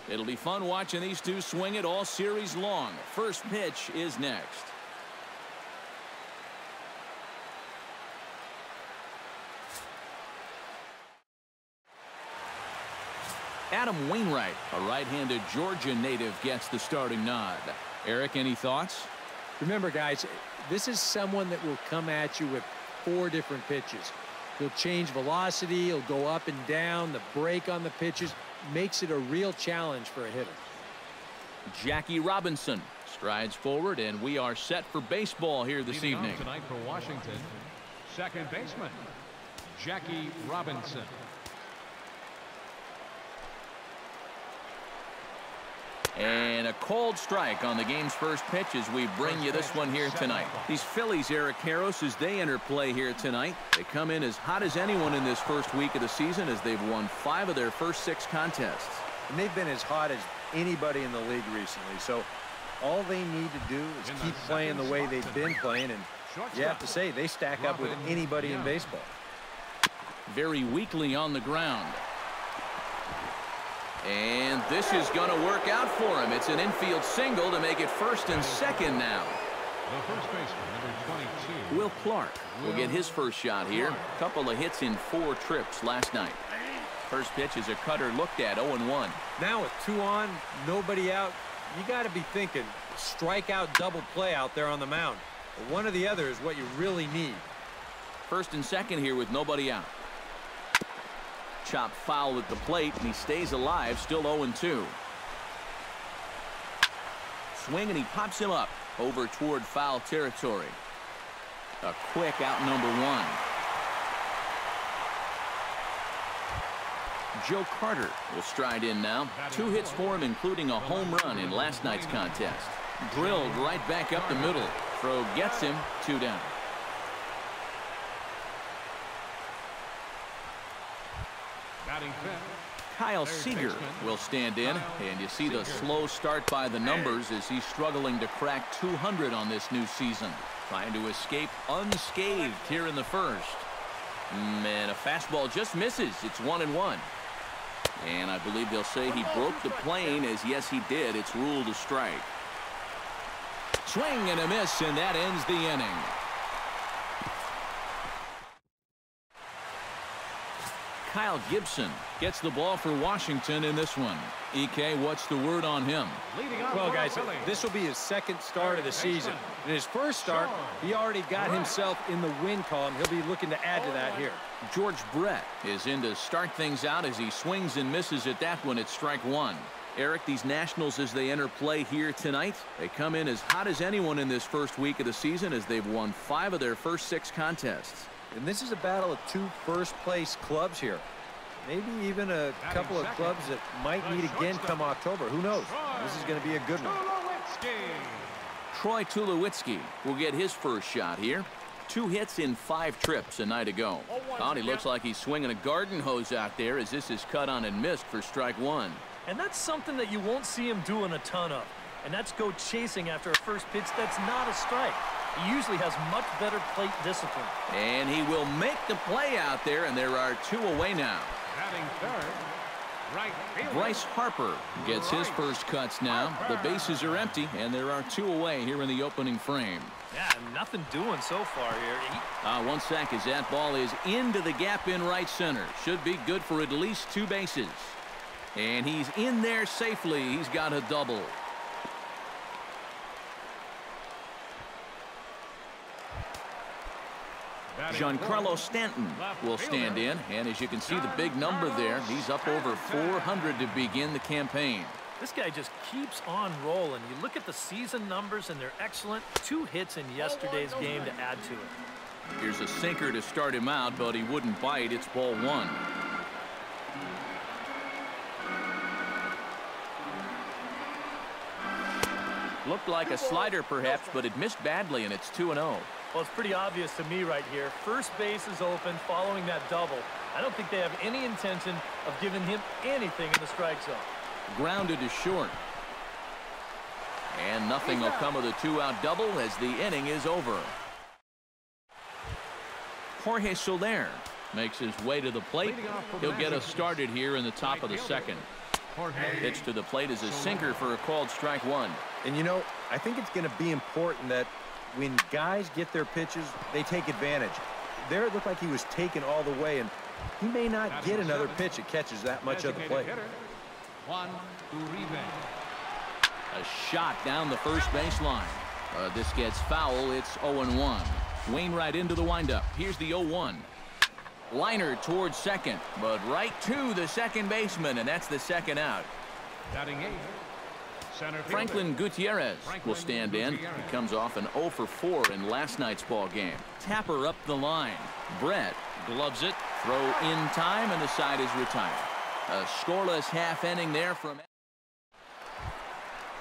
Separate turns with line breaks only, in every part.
It'll be fun watching these two swing it all series long. First pitch is next. Adam Wainwright, a right-handed Georgia native, gets the starting nod. Eric, any thoughts?
Remember, guys, this is someone that will come at you with 4 different pitches. He'll change velocity, he'll go up and down, the break on the pitches makes it a real challenge for a hitter.
Jackie Robinson strides forward, and we are set for baseball here this evening.
Tonight for Washington, second baseman Jackie Robinson.
And a cold strike on the game's first pitch as we bring you this one here tonight. These Phillies, Eric Karros, as they enter play here tonight, they come in as hot as anyone in this first week of the season as they've won 5 of their first 6 contests.
And they've been as hot as anybody in the league recently. So all they need to do is keep playing the way they've been playing. And you have to say they stack up with anybody in baseball.
Very weakly on the ground. And this is going to work out for him. It's an infield single to make it first and second now.
The first baseman, number 22.
Will Clark will get his first shot here. A couple of hits in 4 trips last night. First pitch is a cutter looked at, 0-1.
Now with 2 on, nobody out, you got to be thinking strikeout double play out there on the mound. But one or the other is what you really need.
First and second here with nobody out. Chop foul at the plate, and he stays alive, still 0-2. Swing, and he pops him up over toward foul territory. A quick out, number 1. Joe Carter will stride in now. 2 hits for him, including a home run in last night's contest. Drilled right back up the middle. Throw gets him, 2 down. Kyle Seager will stand in, and you see the slow start by the numbers as he's struggling to crack 200 on this new season. Trying to escape unscathed here in the first. And a fastball just misses. It's 1-1. And I believe they'll say he broke the plane, as yes he did. It's ruled a strike. Swing and a miss, and that ends the inning. Kyle Gibson gets the ball for Washington in this one. EK, what's the word on him?
Well, guys, this will be his second start of the season. In his first start, he already got himself in the win column. He'll be looking to add to that here.
George Brett is in to start things out as he swings and misses at that one at strike 1. Eric, these Nationals, as they enter play here tonight, they come in as hot as anyone in this first week of the season as they've won 5 of their first 6 contests.
And this is a battle of 2 first-place clubs here. Maybe even a couple of clubs that might meet again come October. Who knows? This is going to be a good one.
Troy Tulowitzki will get his first shot here. 2 hits in 5 trips a night ago. Oh, he looks like he's swinging a garden hose out there as this is cut on and missed for strike 1.
And that's something that you won't see him doing a ton of. And that's go chasing after a first pitch that's not a strike. He usually has much better plate discipline.
And he will make the play out there, and there are 2 away now. Bryce Harper gets his first cuts now. The bases are empty, and there are 2 away here in the opening frame.
Yeah, nothing doing so far here.
1 sec as that ball is into the gap in right center. Should be good for at least 2 bases. And he's in there safely. He's got a double. Giancarlo Stanton will stand in, and as you can see the big number there, he's up over 400 to begin the campaign.
This guy just keeps on rolling. You look at the season numbers, and they're excellent. 2 hits in yesterday's game to add to it.
Here's a sinker to start him out, but he wouldn't bite. It's ball 1. Looked like a slider perhaps, but it missed badly, and it's 2-0.
Well, it's pretty obvious to me right here. First base is open following that double. I don't think they have any intention of giving him anything in the strike zone.
Grounded to short. And nothing will come of the 2-out double as the inning is over. Jorge Soler makes his way to the plate. He'll get us started here in the top of the second. Pitch to the plate is a sinker for a called strike one.
And, you know, I think it's going to be important that when guys get their pitches, they take advantage. There it looked like he was taken all the way, and he may not get another pitch that catches that much of the plate.
A shot down the first baseline. This gets foul. It's 0-1. Wainwright into the windup. Here's the 0-1. Liner towards second, but right to the second baseman, and that's the second out. Franklin Gutierrez will stand in. He comes off an 0 for 4 in last night's ball game. Tapper up the line. Brett gloves it. Throw in time, and the side is retired. A scoreless half inning there from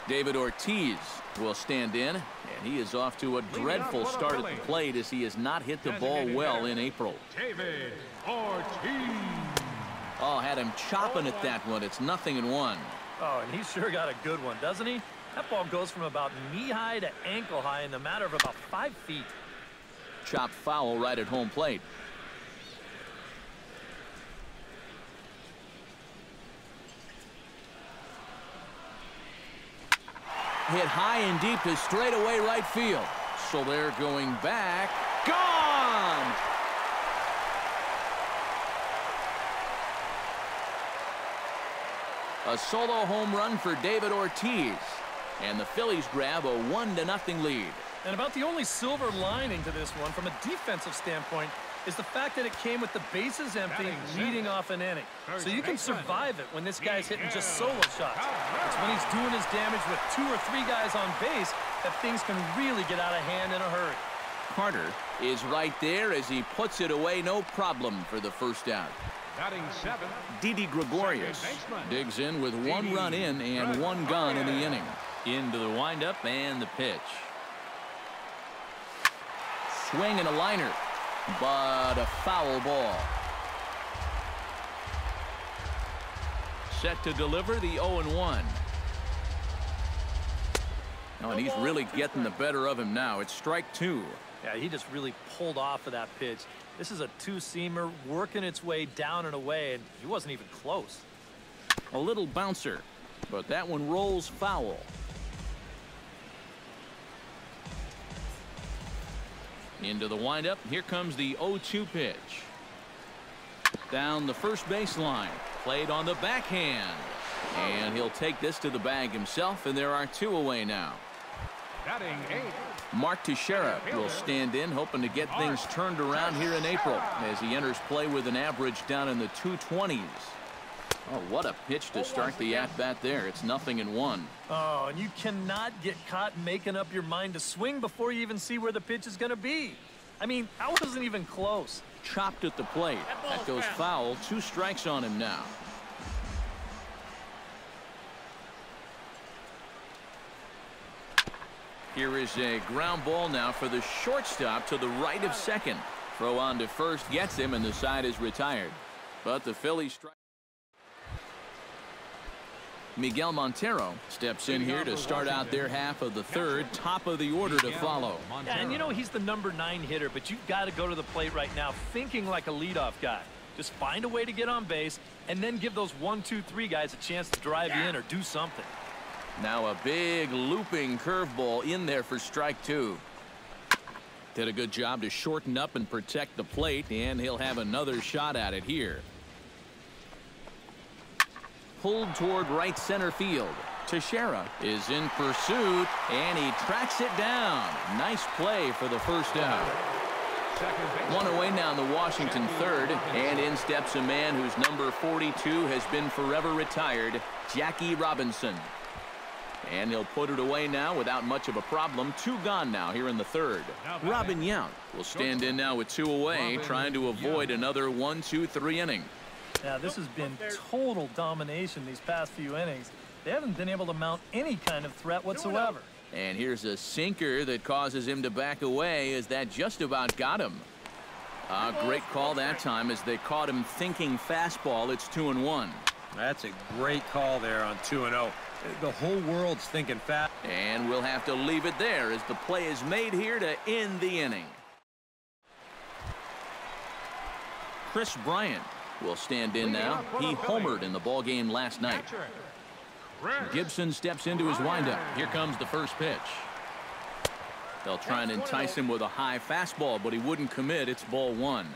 David Ortiz will stand in, and he is off to a dreadful start at the plate as he has not hit the ball well in April.
David Ortiz.
Oh, had him chopping at that one. It's 0-1.
Oh, and he sure got a good one, doesn't he? That ball goes from about knee-high to ankle-high in the matter of about 5 feet.
Chopped foul right at home plate. Hit high and deep to straightaway right field. So they're going back. Gone! A solo home run for David Ortiz. And the Phillies grab a 1-0 lead.
And about the only silver lining to this one from a defensive standpoint is the fact that it came with the bases empty leading off an inning. So you can survive it when this guy's hitting just solo shots. It's when he's doing his damage with 2 or 3 guys on base that things can really get out of hand in a hurry.
Carter is right there as he puts it away, no problem for the first out. Didi Gregorius digs in with 1 run in and 1 gone in the inning. Into the windup and the pitch. Swing and a liner, but a foul ball. Set to deliver the 0-1. Oh, and he's really getting the better of him now. It's strike 2.
Yeah, he just really pulled off of that pitch. This is a 2-seamer working its way down and away, and he wasn't even close.
A little bouncer, but that one rolls foul. Into the windup. Here comes the 0-2 pitch. Down the first baseline. Played on the backhand. And he'll take this to the bag himself, and there are 2 away now. Mark Teixeira will stand in, hoping to get things turned around here in April as he enters play with an average down in the 220s. Oh, what a pitch to start the at-bat there. It's 0-1.
Oh, and you cannot get caught making up your mind to swing before you even see where the pitch is going to be. I mean, that wasn't even close.
Chopped at the plate. That goes foul. 2 strikes on him now. Here is a ground ball now for the shortstop to the right of second. Throw on to first gets him, and the side is retired. But the Phillies strike. Miguel Montero steps in here to start out their half of the third. Top of the order to follow.
Yeah, and you know he's the number 9 hitter, but you've got to go to the plate right now thinking like a leadoff guy. Just find a way to get on base and then give those 1, 2, 3 guys a chance to drive you in or do something.
Now a big looping curveball in there for strike 2. Did a good job to shorten up and protect the plate, and he'll have another shot at it here. Pulled toward right center field. Teixeira is in pursuit, and he tracks it down. Nice play for the first out. 1 away now in the Washington third, and in steps a man whose number 42 has been forever retired, Jackie Robinson. And he'll put it away now without much of a problem. 2 gone now here in the third. Robin Yount will stand in now with 2 away, trying to avoid another 1, 2, 3 inning.
Yeah, this has been total domination these past few innings. They haven't been able to mount any kind of threat whatsoever.
And here's a sinker that causes him to back away as that just about got him. A great call that time as they caught him thinking fastball. It's 2-1.
That's a great call there on 2-0. The whole world's thinking fast.
And we'll have to leave it there as the play is made here to end the inning. Chris Bryant will stand in now. He homered in the ball game last night. Gibson steps into his windup. Here comes the first pitch. They'll try and entice him with a high fastball, but he wouldn't commit. It's ball one.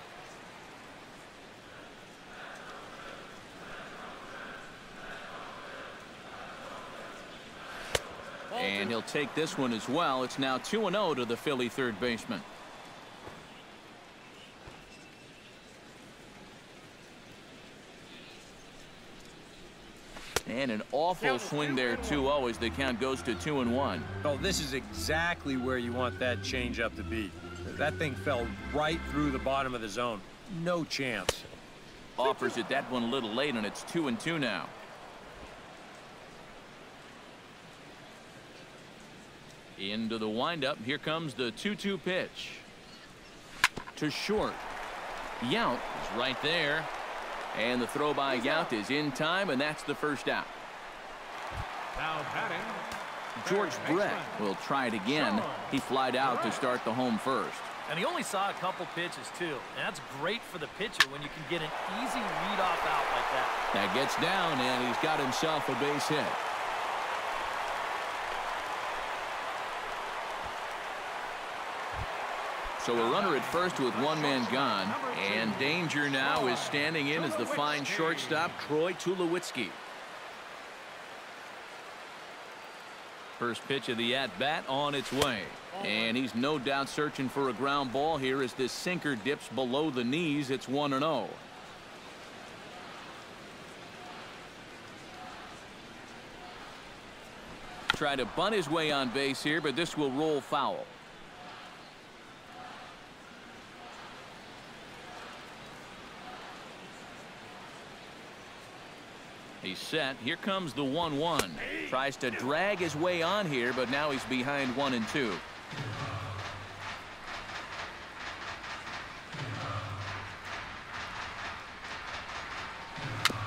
And he'll take this one as well. It's now 2-0 to the Philly third baseman. And an awful swing there, 2-0, as the count goes to 2-1.
Oh, this is exactly where you want that changeup to be. That thing fell right through the bottom of the zone. No chance.
Offers it that one a little late, and it's 2-2 now. Into the windup. Here comes the 2-2 pitch. To short. Yount is right there. And the throw by Yount is in time, and that's the first out.
Now batting,
George Brett will try it again. He flied out to start the home first.
And he only saw a couple pitches, too. And that's great for the pitcher when you can get an easy leadoff out like that.
That gets down, and he's got himself a base hit. So a runner at first with one man gone, and danger now is standing in as the fine shortstop, Troy Tulowitzki. First pitch of the at-bat on its way, and he's no doubt searching for a ground ball here as this sinker dips below the knees. It's 1-0. Try to bunt his way on base here, but this will roll foul. He's set. Here comes the 1-1. Tries to drag his way on here, but now he's behind 1-2.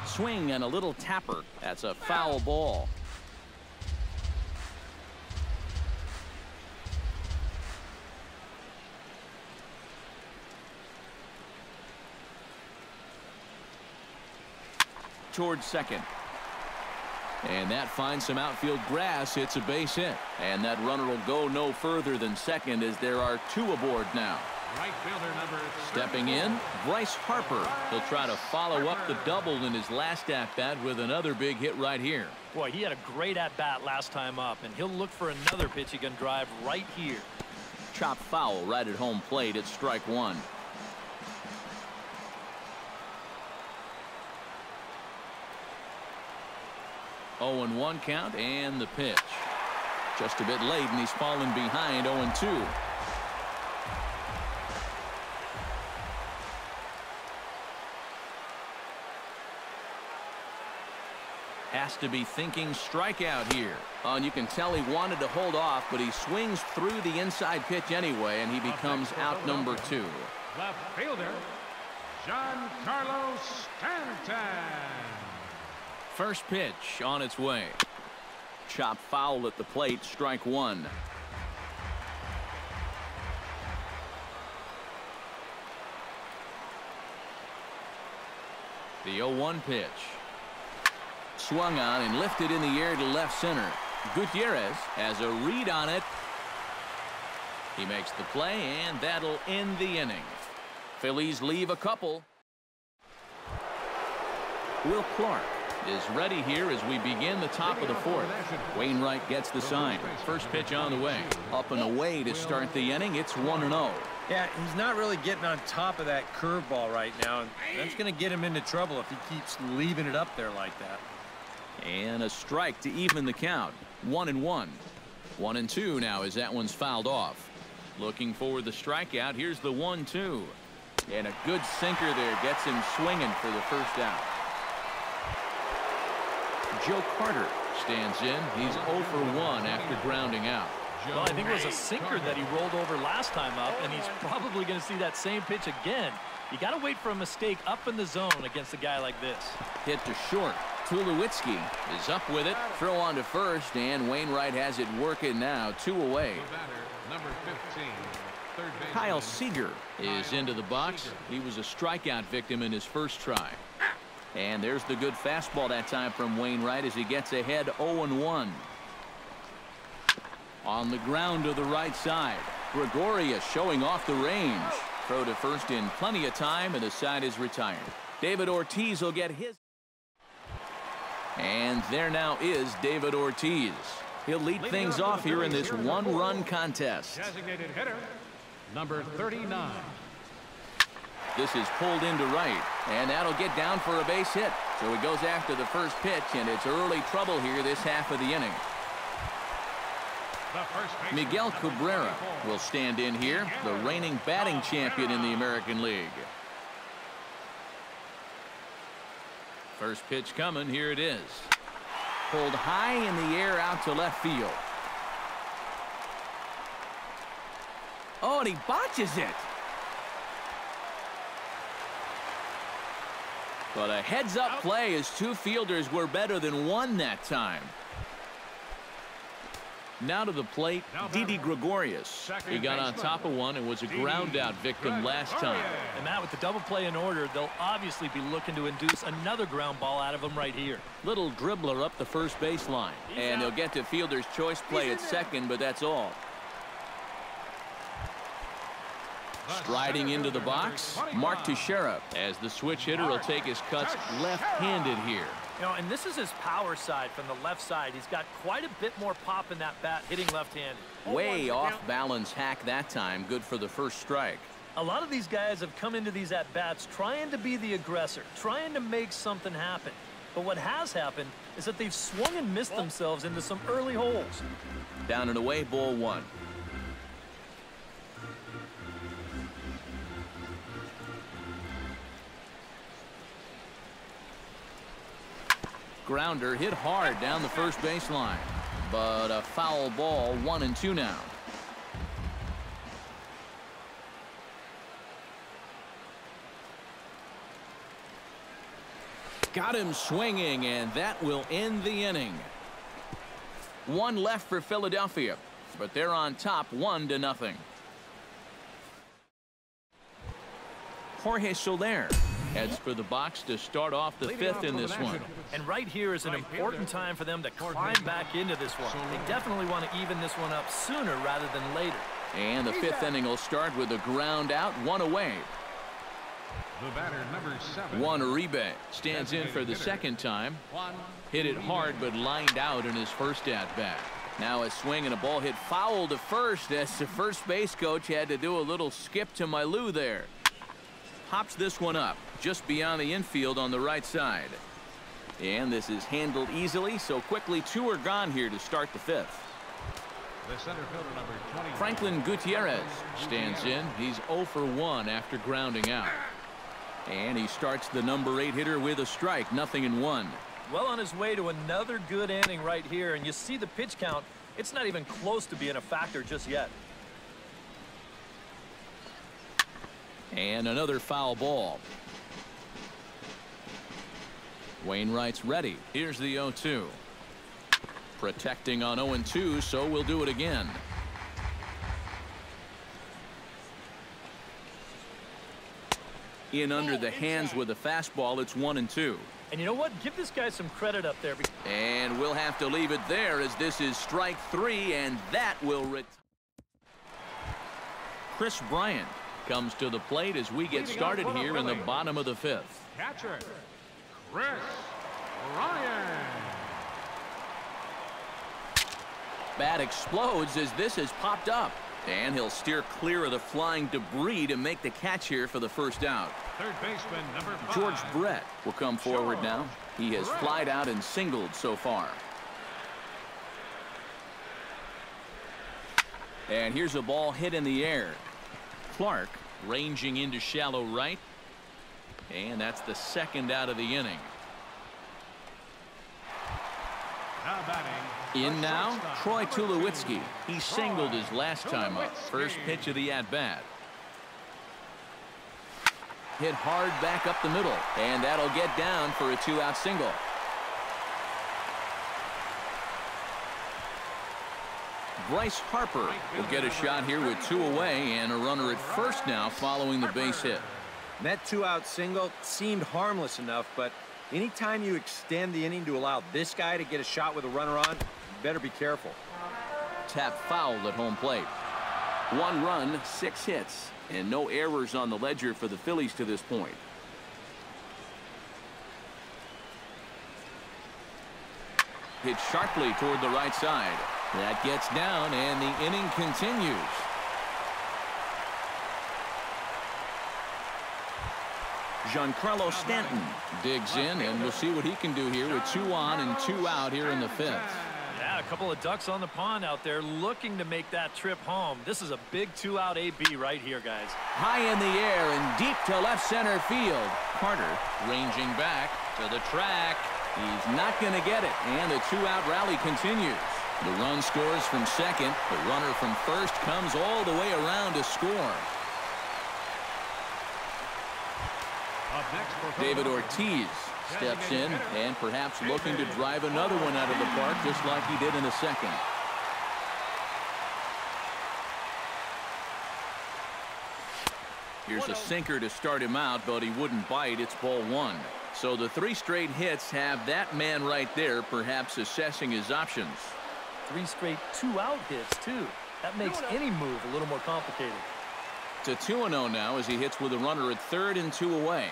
Swing and a little tapper. That's a foul ball. Towards second. And that finds some outfield grass. It's a base hit. And that runner will go no further than second as there are two aboard now.
right fielder number
Stepping in, Bryce Harper. He'll try to follow up the double in his last at-bat with another big hit right here.
Boy, he had a great at-bat last time up, and he'll look for another pitch he can drive right here.
Chop foul right at home plate. It's strike one. Oh, and 1 count, and the pitch. Just a bit late, and he's fallen behind 0-2. Has to be thinking strikeout here. Oh, and you can tell he wanted to hold off, but he swings through the inside pitch anyway, and he becomes out number 2.
left fielder Giancarlo Stanton.
First pitch on its way. Chop foul at the plate, strike one. The 0-1 pitch. Swung on and lifted in the air to left center. Gutierrez has a read on it. He makes the play, and that'll end the inning. Phillies leave a couple. Will Clark is ready here as we begin the top of the 4th. Wainwright gets the sign. First pitch on the way. Up and away to start the inning. It's 1-0.
Yeah, he's not really getting on top of that curveball right now, and that's going to get him into trouble if he keeps leaving it up there like that.
And a strike to even the count. 1-1. 1-2 now as that one's fouled off. Looking for the strikeout. Here's the 1-2. And a good sinker there gets him swinging for the first out. Joe Carter stands in. He's 0 for 1 after grounding out.
Well, I think it was a sinker that he rolled over last time up, and he's probably going to see that same pitch again. You got to wait for a mistake up in the zone against a guy like this.
Hit to short. Tulowitzki is up with it. Throw on to first, and Wainwright has it working now. 2 away.
batter number 15
Kyle Seager is into the box. He was a strikeout victim in his first try. And there's the good fastball that time from Wainwright as he gets ahead 0-1. On the ground to the right side. Gregorius showing off the range. Throw to first in plenty of time, and the side is retired. David Ortiz will get his. And there now is David Ortiz. He'll lead things off here in this one-run contest.
Designated hitter, number 39.
This is pulled into right, and that'll get down for a base hit. So he goes after the first pitch, and it's early trouble here this half of the inning. Miguel Cabrera will stand in here, the reigning batting champion in the American League. First pitch coming, here it is. Pulled high in the air out to left field. Oh, and he botches it. But a heads-up play as two fielders were better than one that time. Now to the plate, Didi Gregorius. He got on top of one and was a ground-out victim last time.
And Matt, with the double play in order, they'll obviously be looking to induce another ground ball out of him right here.
Little dribbler up the first baseline. And they'll get to fielder's choice play at second, but that's all. Striding into the box, Mark Teixeira, as the switch hitter will take his cuts left-handed here.
You know, and this is his power side from the left side. He's got quite a bit more pop in that bat hitting left-handed.
Way off balance hack that time. Good for the first strike.
A lot of these guys have come into these at-bats trying to be the aggressor, trying to make something happen. But what has happened is that they've swung and missed themselves into some early holes.
Down and away, ball one. Grounder hit hard down the first baseline, but a foul ball, 1-2 now. Got him swinging, and that will end the inning. One left for Philadelphia, but they're on top 1-0. Jorge Soler heads for the box to start off the fifth in this one.
And right here is an important time for them to climb back into this one. They definitely want to even this one up sooner rather than later.
And the fifth inning will start with a ground out, one away.
The batter, number 7.
Juan Uribe stands in for the second time. Hit it hard, but lined out in his first at-bat. Now a swing and a ball hit foul to first as the first base coach had to do a little skip to my Lou there. Hops this one up just beyond the infield on the right side. And this is handled easily, so quickly two are gone here to start the fifth.
The center fielder, number 20.
Franklin Gutierrez stands in. He's 0 for 1 after grounding out. And he starts the number 8 hitter with a strike, 0-1.
Well on his way to another good inning right here, and you see the pitch count. It's not even close to being a factor just yet.
And another foul ball. Wainwright's ready. Here's the 0-2. Protecting on 0-2, so we'll do it again. In under the hands with a fastball, it's 1-2.
And you know what? Give this guy some credit up there.
And we'll have to leave it there as this is strike 3, and that will retire. Chris Bryant comes to the plate as we get started here in the bottom of the fifth.
Catcher, Chris Bryant.
Bat explodes as this has popped up. And he'll steer clear of the flying debris to make the catch here for the first out.
Third baseman, number 5.
George Brett will come forward now. He has flied out and singled so far. And here's a ball hit in the air. Clark ranging into shallow right. And that's the second out of the inning.
Now batting.
In now, Troy Tulowitzki. He singled his last time up. First pitch of the at-bat. Hit hard back up the middle. And that'll get down for a 2-out single. Bryce Harper will get a shot here with 2 away and a runner at first now following the base hit.
And that 2-out single seemed harmless enough, but anytime you extend the inning to allow this guy to get a shot with a runner on, you better be careful.
Tap foul at home plate. 1 run, 6 hits, and no errors on the ledger for the Phillies to this point. Hit sharply toward the right side. That gets down, and the inning continues. Giancarlo Stanton digs in, and we'll see what he can do here with 2 on and 2 out here in the 5th.
Yeah, a couple of ducks on the pond out there looking to make that trip home. This is a big 2-out AB right here, guys.
High in the air and deep to left center field. Carter ranging back to the track. He's not going to get it, and the 2-out rally continues. The run scores from second. The runner from first comes all the way around to score. David Ortiz steps in and perhaps looking to drive another one out of the park just like he did in the second. Here's a sinker to start him out, but he wouldn't bite. It's ball 1. So the 3 straight hits have that man right there perhaps assessing his options.
3 straight 2-out hits, too. That makes any move a little more complicated.
To 2-0 now as he hits with a runner at third and 2 away.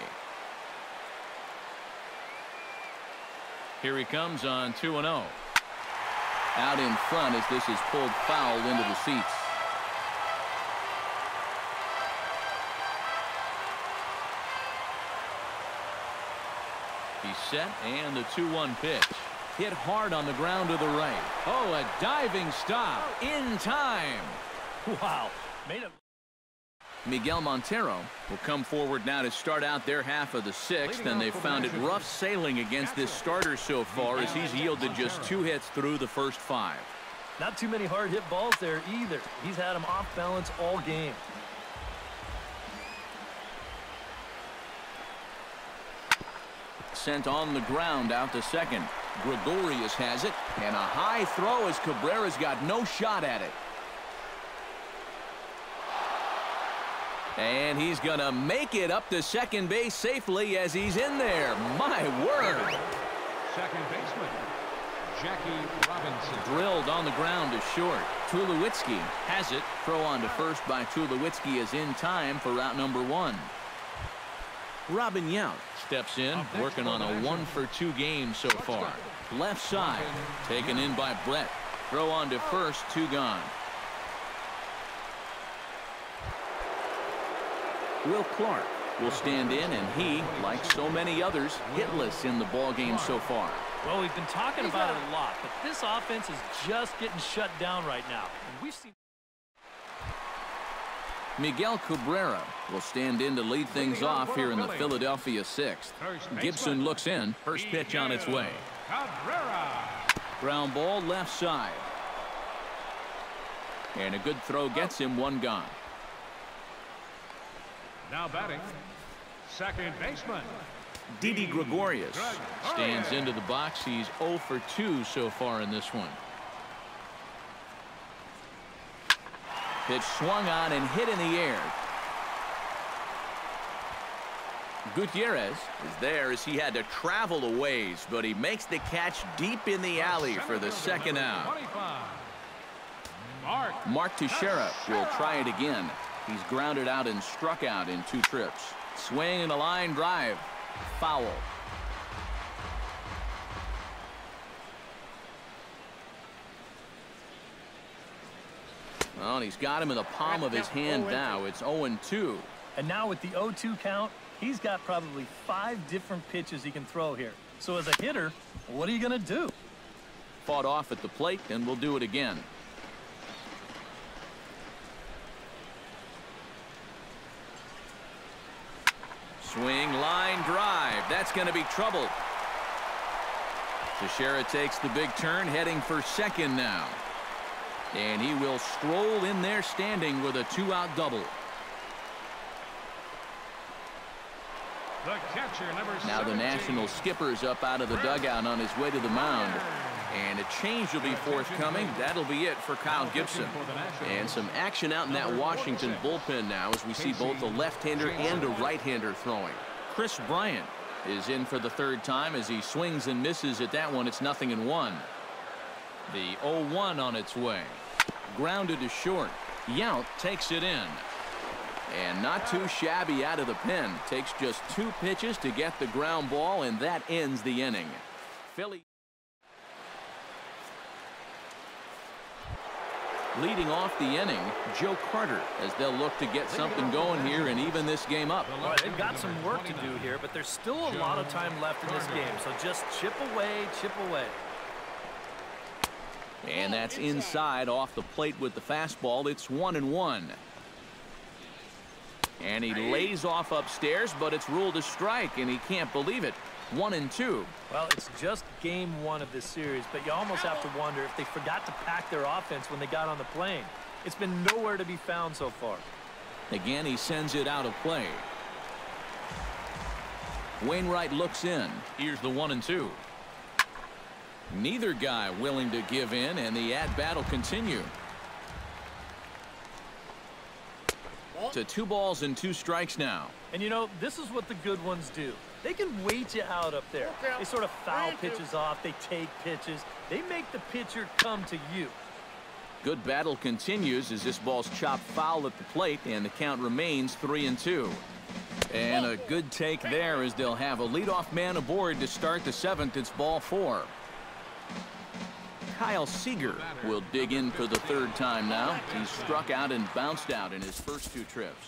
Here he comes on 2-0. Out in front as this is pulled foul into the seats. He's set, and the 2-1 pitch. Hit hard on the ground to the right. Oh, a diving stop in time.
Wow. Made it.
Miguel Montero will come forward now to start out their half of the 6th, and they've found it rough sailing against this starter so far as he's yielded just 2 hits through the first 5.
Not too many hard hit balls there either. He's had them off balance all game.
Sent on the ground out to second. Gregorius has it, and a high throw as Cabrera's got no shot at it. And he's going to make it up to second base safely as he's in there. My word.
Second baseman, Jackie Robinson.
Drilled on the ground to short. Tulowitzki has it. Throw on to first by Tulowitzki is in time for route number 1. Robin Yount steps in, working on a 1-for-2 game so far. Left side, taken in by Brett. Throw on to first, 2 gone. Will Clark will stand in, and he, like so many others, hitless in the ballgame so far.
Well, we've been talking about it a lot, but this offense is just getting shut down right now. And we've seen
Miguel Cabrera will stand in to lead things off here in the Philadelphia 6th. Gibson looks in. First pitch on its way. Ground ball left side. And a good throw gets him 1 gone.
Now batting, second baseman,
Didi Gregorius stands into the box. He's 0 for 2 so far in this one. Pitch swung on and hit in the air. Gutierrez is there as he had to travel a ways, but he makes the catch deep in the alley for the second out. Mark Teixeira will try it again. He's grounded out and struck out in 2 trips. Swing and a line drive. Foul. Well, and he's got him in the palm of his hand now. It's 0-2.
And now with the 0-2 count, he's got probably 5 different pitches he can throw here. So as a hitter, what are you going to do?
Fought off at the plate, and we'll do it again. Swing, line drive. That's going to be trouble. Teixeira takes the big turn, heading for second now. And he will stroll in there standing with a 2-out double.
The catcher, number
now the
17.
National skipper's up out of the dugout on his way to the mound. And a change will be forthcoming. That'll be it for Kyle Gibson. And some action out in that Washington bullpen now as we see both a left-hander and a right-hander throwing. Chris Bryant is in for the third time as he swings and misses at that one. It's 0-1. The 0-1 on its way. Grounded to short. Yount takes it in. And not too shabby out of the pen. Takes just 2 pitches to get the ground ball, and that ends the inning. Phillies leading off the inning, Joe Carter, as they'll look to get something going here and even this game up.
Well, they've got some work to do here, but there's still a lot of time left in this game, so just chip away, chip away.
And that's inside off the plate with the fastball. It's 1-1. And he lays off upstairs, but it's ruled a strike, and he can't believe it. 1-2.
Well, it's just game 1 of this series, but you almost have to wonder if they forgot to pack their offense when they got on the plane. It's been nowhere to be found so far.
Again, he sends it out of play. Wainwright looks in. Here's the 1-2. Neither guy willing to give in, and the at-bat will continue. To 2 balls and 2 strikes now.
And you know, this is what the good ones do. They can wait you out up there. They sort of foul pitches off. They take pitches. They make the pitcher come to you.
Good battle continues as this ball's chopped foul at the plate, and the count remains 3-2. And a good take there as they'll have a leadoff man aboard to start the 7th. It's ball 4. Kyle Seager will dig in for the 3rd time now. He's struck out and bounced out in his first 2 trips.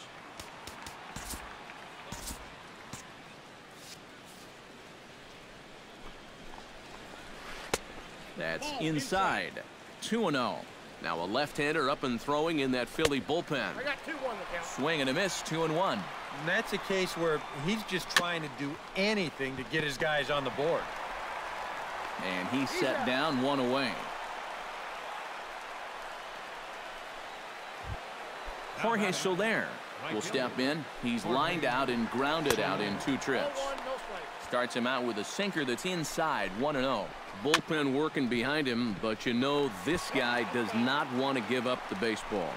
That's inside. 2-0. Now a left-hander up and throwing in that Philly bullpen. Swing and a miss, 2-1.
And that's a case where he's just trying to do anything to get his guys on the board.
And he's set down, 1 away. Jorge Soler will step in. He's lined out and grounded out in 2 trips. Starts him out with a sinker that's inside, 1-0. Bullpen working behind him, but you know this guy does not want to give up the baseball.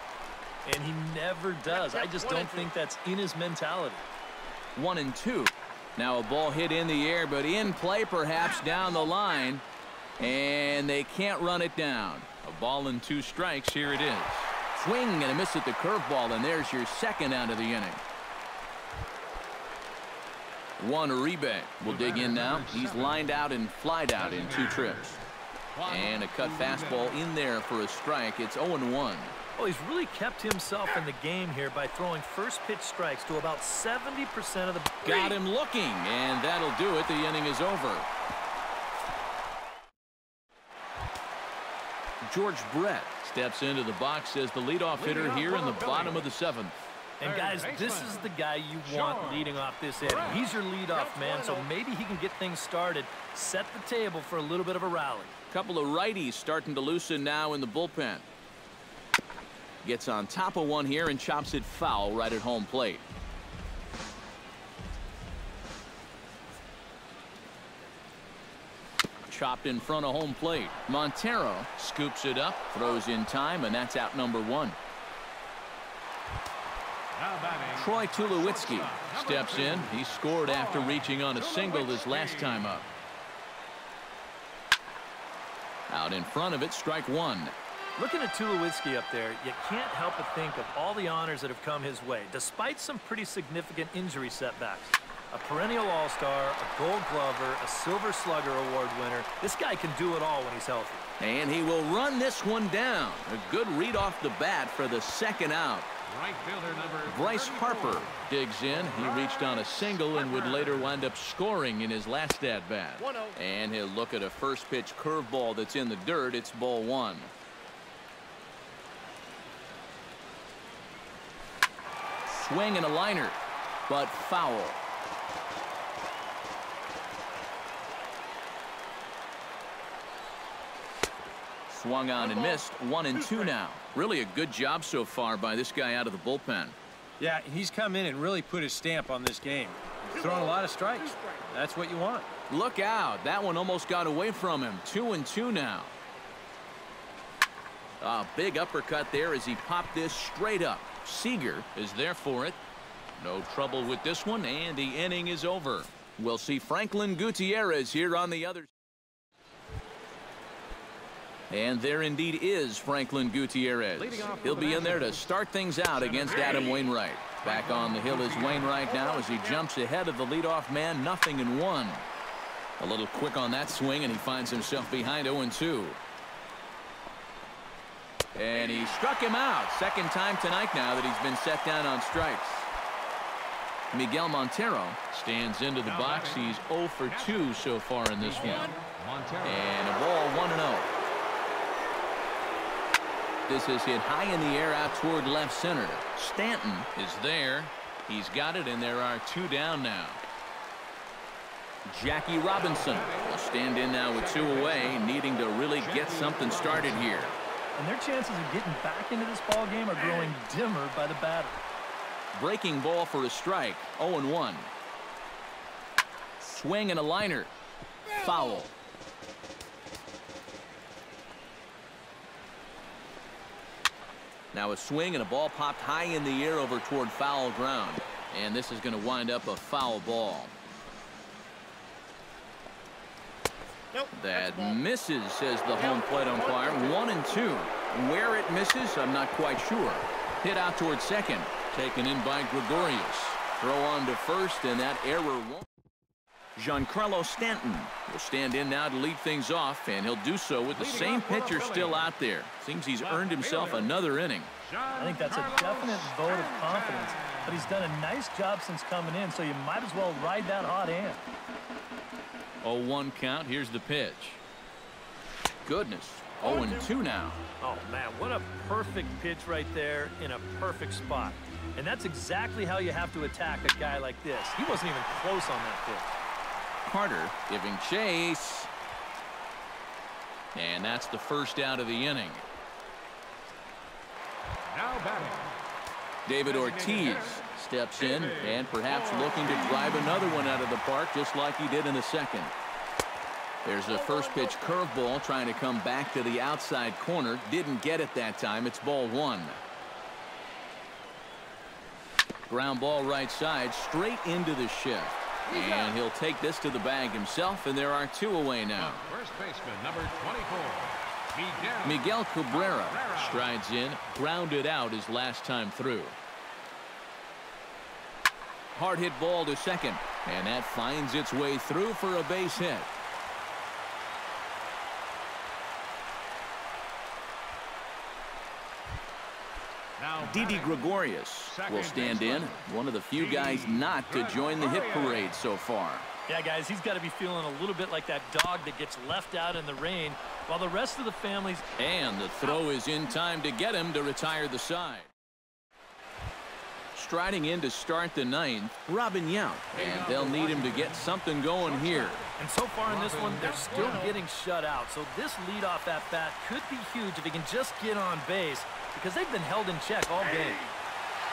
And he never does. I just don't think that's in his mentality.
1-2. Now a ball hit in the air, but in play perhaps down the line. And they can't run it down. A ball and 2 strikes. Here it is. Swing and a miss at the curveball, and there's your 2nd out of the inning. Juan Uribe will dig in now. He's lined out and flied out in 2 trips. And a cut fastball in there for a strike. It's 0-1.
Well, he's really kept himself in the game here by throwing first pitch strikes to about 70% of the...
Got him looking, and that'll do it. The inning is over. George Brett steps into the box as the leadoff hitter here in the bottom of the 7th.
And guys, this is the guy you want leading off this inning. He's your leadoff man, so maybe he can get things started, set the table for a little bit of a rally.
Couple of righties starting to loosen now in the bullpen. Gets on top of one here and chops it foul right at home plate. Chopped in front of home plate. Montero scoops it up, throws in time, and that's out number 1. Troy Tulowitzki steps in. He scored after reaching on a single this last time up. Out in front of it, strike 1.
Looking at Tulowitzki up there, you can't help but think of all the honors that have come his way, despite some pretty significant injury setbacks. A perennial all-star, a gold glover, a silver slugger award winner. This guy can do it all when he's healthy.
And he will run this one down. A good read off the bat for the 2nd out.
Right fielder number
Bryce Harper digs in. He reached on a single and would later wind up scoring in his last at-bat. And he'll look at a first pitch curveball that's in the dirt. It's ball 1. Swing and a liner, but foul. Swung on and missed. 1-2 now. Really a good job so far by this guy out of the bullpen.
Yeah, he's come in and really put his stamp on this game. He's thrown a lot of strikes. That's what you want.
Look out. That one almost got away from him. 2-2 now. A big uppercut there as he popped this straight up. Seager is there for it. No trouble with this one, and the inning is over. We'll see Franklin Gutierrez here on the other. And there indeed is Franklin Gutierrez. He'll be in there to start things out against Adam Wainwright. Back on the hill is Wainwright now as he jumps ahead of the leadoff man, 0-1. A little quick on that swing, and he finds himself behind 0-2. And he struck him out. Second time tonight now that he's been set down on strikes. Miguel Montero stands into the box. He's 0 for 2 so far in this one. And a ball 1-0. This is hit high in the air out toward left center. Stanton is there. He's got it, and there are 2 down now. Jackie Robinson will stand in now with 2 away, needing to really get something started here.
And their chances of getting back into this ball game are growing dimmer by the batter.
Breaking ball for a strike. 0-1. Swing and a liner. Foul. Now a swing and a ball popped high in the air over toward foul ground. And this is going to wind up a foul ball.
Nope,
that misses, says the home plate umpire. 1-2. Where it misses, I'm not quite sure. Hit out toward second. Taken in by Gregorius. Throw on to first, and that error won't. Giancarlo Stanton will stand in now to lead things off, and he'll do so with the same pitcher still out there. Seems he's earned himself another inning.
I think that's a definite vote of confidence, but he's done a nice job since coming in, so you might as well ride that hot hand.
0-1 count. Here's the pitch. Goodness. 0-2 now.
Oh, man, what a perfect pitch right there in a perfect spot. And that's exactly how you have to attack a guy like this. He wasn't even close on that pitch.
Carter giving chase. And that's the first out of the inning.
Now batting.
David Ortiz steps in and perhaps looking to drive another one out of the park just like he did in the second. There's a first pitch curveball trying to come back to the outside corner. Didn't get it that time. It's ball 1. Ground ball right side straight into the shift. And he'll take this to the bag himself, and there are 2 away now.
First baseman, number 24,
Miguel Cabrera strides in, grounded out his last time through. Hard hit ball to second, and that finds its way through for a base hit. Didi Gregorius will stand in, one of the few guys not to join the hit parade so far.
Yeah, guys, he's got to be feeling a little bit like that dog that gets left out in the rain while the rest of the family's.
And the throw is in time to get him to retire the side. Striding in to start the 9th, Robin Yount, and they'll need him to get something going here.
And so far in this one, they're still getting shut out. So this leadoff at bat could be huge if he can just get on base, because they've been held in check all game.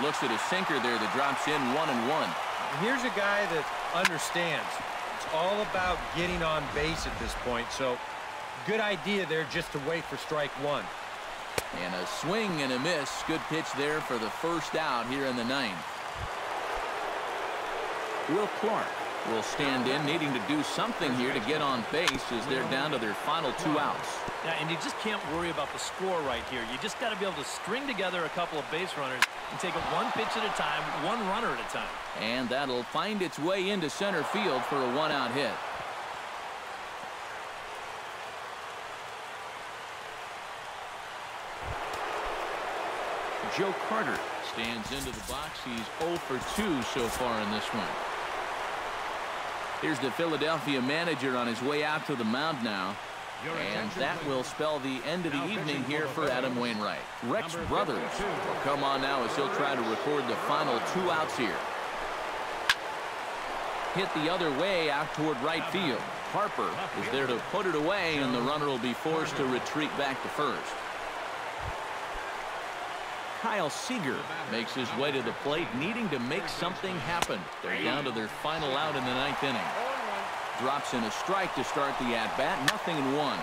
Looks at a sinker there that drops in 1-1.
Here's a guy that understands. It's all about getting on base at this point. So good idea there just to wait for strike 1.
And a swing and a miss. Good pitch there for the first out here in the 9th. Will Clark will stand in, needing to do something here to get on base as they're down to their final 2 outs.
Yeah, and you just can't worry about the score right here. You just got to be able to string together a couple of base runners and take it one pitch at a time, one runner at a time.
And that'll find its way into center field for a 1-out hit. Joe Carter stands into the box. He's 0 for 2 so far in this one. Here's the Philadelphia manager on his way out to the mound now. And that will spell the end of the evening here for Adam Wainwright. Rex Brothers will come on now as he'll try to record the final 2 outs here. Hit the other way out toward right field. Harper is there to put it away, and the runner will be forced to retreat back to first. Kyle Seager makes his way to the plate, needing to make something happen. They're down to their final out in the 9th inning. Drops in a strike to start the at-bat. 0-1.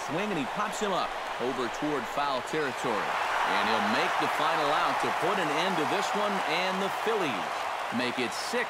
Swing, and he pops him up over toward foul territory. And he'll make the final out to put an end to this one, and the Phillies make it 6.